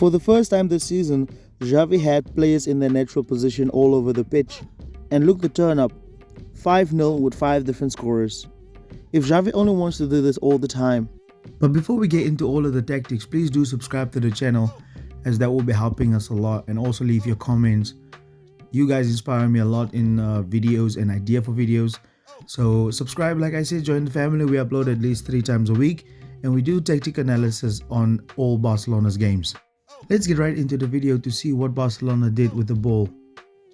For the first time this season, Xavi had players in their natural position all over the pitch. And look the turn up, 5-0 with 5 different scorers. If Xavi only wants to do this all the time. But before we get into all of the tactics, please do subscribe to the channel, as that will be helping us a lot, and also leave your comments. You guys inspire me a lot in videos and idea for videos. So subscribe, like I said, join the family. We upload at least 3 times a week, and we do tactic analysis on all Barcelona's games. Let's get right into the video to see what Barcelona did with the ball.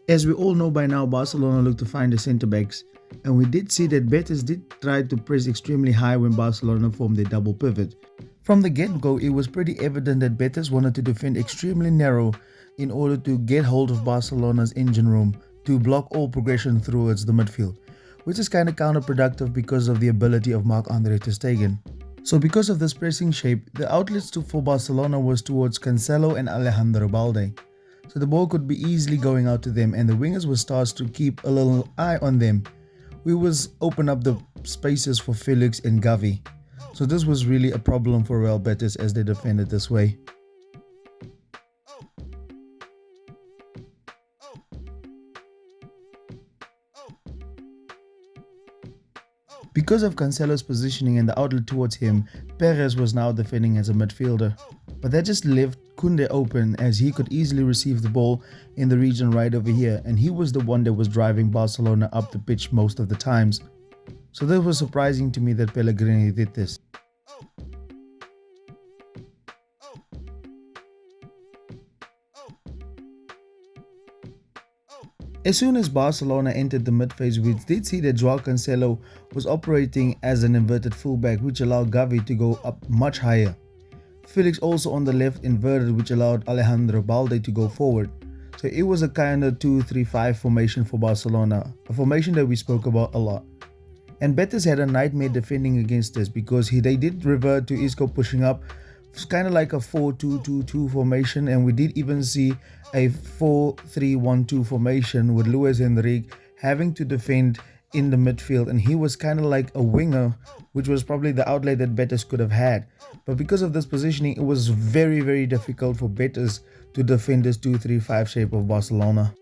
As we all know by now, Barcelona looked to find the centre backs, and we did see that Betis did try to press extremely high when Barcelona formed their double pivot. From the get-go, it was pretty evident that Betis wanted to defend extremely narrow in order to get hold of Barcelona's engine room to block all progression towards the midfield, which is kind of counterproductive because of the ability of Marc-Andre ter Stegen. So because of this pressing shape, the outlets for Barcelona was towards Cancelo and Alejandro Balde. So the ball could be easily going out to them, and the wingers were tasked to keep a little eye on them. We was open up the spaces for Felix and Gavi. So this was really a problem for Real Betis as they defended this way. Because of Cancelo's positioning and the outlet towards him, Perez was now defending as a midfielder. But that just left Koundé open, as he could easily receive the ball in the region right over here, and he was the one that was driving Barcelona up the pitch most of the times. So that was surprising to me that Pellegrini did this. As soon as Barcelona entered the midphase, we did see that Joao Cancelo was operating as an inverted fullback, which allowed Gavi to go up much higher. Felix also on the left inverted, which allowed Alejandro Balde to go forward. So it was a kind of 2-3-5 formation for Barcelona, a formation that we spoke about a lot. And Betis had a nightmare defending against this because they did revert to Isco pushing up. It's kind of like a 4-2-2-2 formation, and we did even see a 4-3-1-2 formation with Luis Enrique having to defend in the midfield, and he was kind of like a winger, which was probably the outlet that Betis could have had. But because of this positioning, it was very difficult for Betis to defend this 2-3-5 shape of Barcelona.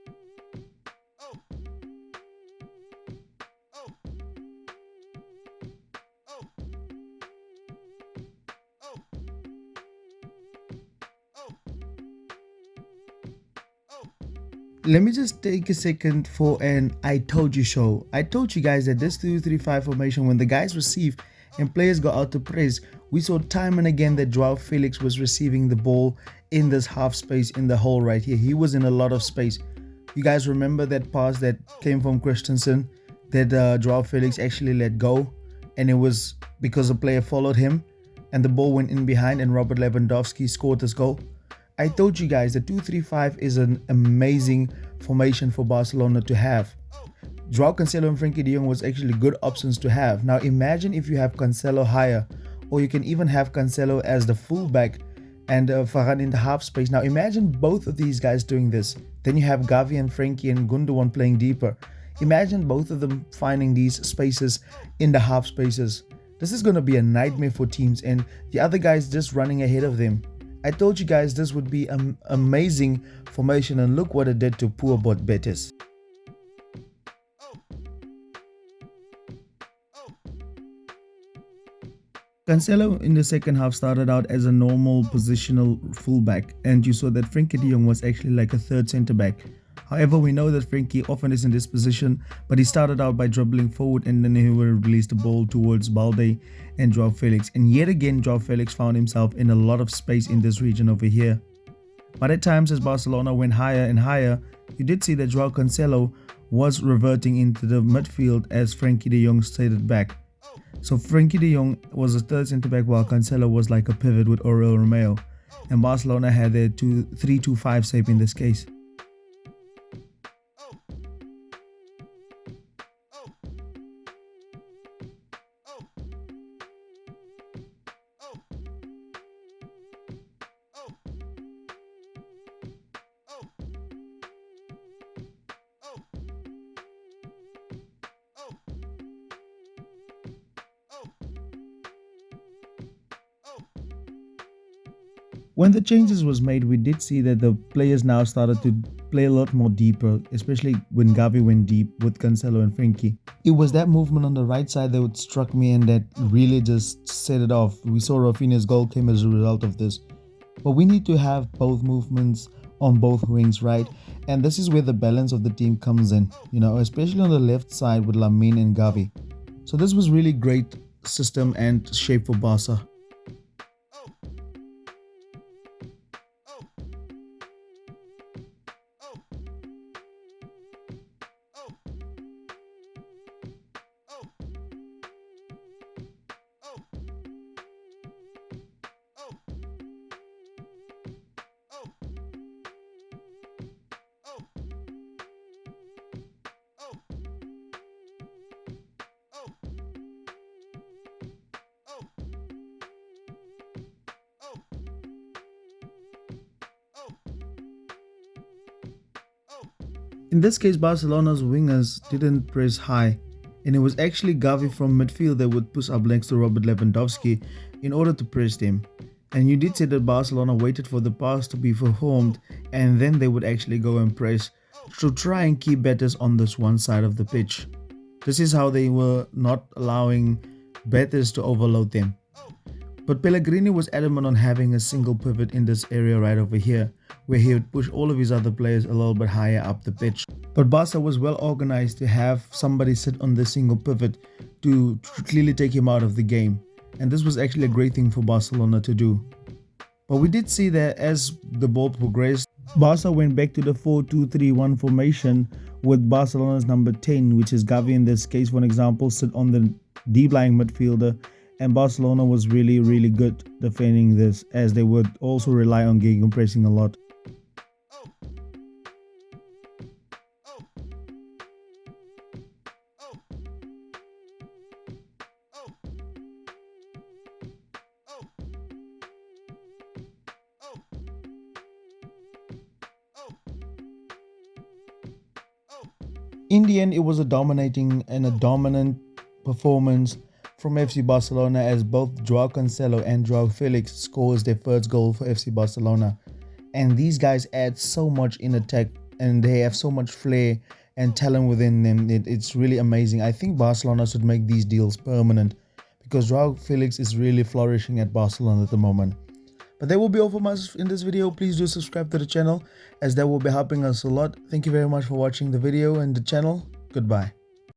Let me just take a second for an I told you show. I told you guys that this 2-3-5 formation, when the guys receive and players go out to press, we saw time and again that Joao Felix was receiving the ball in this half space in the hole right here. He was in a lot of space. You guys remember that pass that came from Christensen that Joao Felix actually let go, and it was because a player followed him and the ball went in behind and Robert Lewandowski scored this goal. I told you guys that 2-3-5 is an amazing formation for Barcelona to have. Joao Cancelo and Frenkie de Jong was actually good options to have. Now imagine if you have Cancelo higher, or you can even have Cancelo as the fullback and Varane in the half space. Now imagine both of these guys doing this. Then you have Gavi and Frenkie and Gundogan playing deeper. Imagine both of them finding these spaces in the half spaces. This is going to be a nightmare for teams, and the other guys just running ahead of them. I told you guys this would be an amazing formation, and look what it did to poor Betis. Cancelo in the second half started out as a normal positional fullback, and you saw that Frenkie de Jong was actually like a third centre back. However, we know that Frenkie often is in this position, but he started out by dribbling forward, and then he will release the ball towards Balde and Joao Felix. And yet again, Joao Felix found himself in a lot of space in this region over here. But at times, as Barcelona went higher and higher, you did see that Joao Cancelo was reverting into the midfield as Frenkie de Jong stayed back. So Frenkie de Jong was a third centre back, while Cancelo was like a pivot with Oriol Romeo. And Barcelona had their 3-2-5 shape in this case. When the changes was made, we did see that the players now started to play a lot more deeper, especially when Gavi went deep with Cancelo and Frenkie. It was that movement on the right side that struck me and that really just set it off. We saw Rafinha's goal came as a result of this. But we need to have both movements on both wings, right? And this is where the balance of the team comes in, especially on the left side with Lamine and Gavi. So this was really great system and shape for Barca. In this case, Barcelona's wingers didn't press high, and it was actually Gavi from midfield that would push up next to Robert Lewandowski in order to press them. And you did say that Barcelona waited for the pass to be performed and then they would actually go and press to try and keep Betis on this one side of the pitch. This is how they were not allowing Betis to overload them. But Pellegrini was adamant on having a single pivot in this area right over here, where he would push all of his other players a little bit higher up the pitch. But Barca was well organized to have somebody sit on the single pivot to clearly take him out of the game. And this was actually a great thing for Barcelona to do. But we did see that as the ball progressed, Barca went back to the 4-2-3-1 formation with Barcelona's number 10, which is Gavi in this case, for example, sit on the deep lying midfielder. And Barcelona was really, really good defending this, as they would also rely on gegenpressing a lot. In the end, it was a dominating and a dominant performance from FC Barcelona, as both Joao Cancelo and Joao Felix scores their first goal for FC Barcelona. And these guys add so much in attack and they have so much flair and talent within them. It's really amazing. I think Barcelona should make these deals permanent because Joao Felix is really flourishing at Barcelona at the moment. But that will be all from us in this video. Please do subscribe to the channel, as that will be helping us a lot. Thank you very much for watching the video and the channel. Goodbye.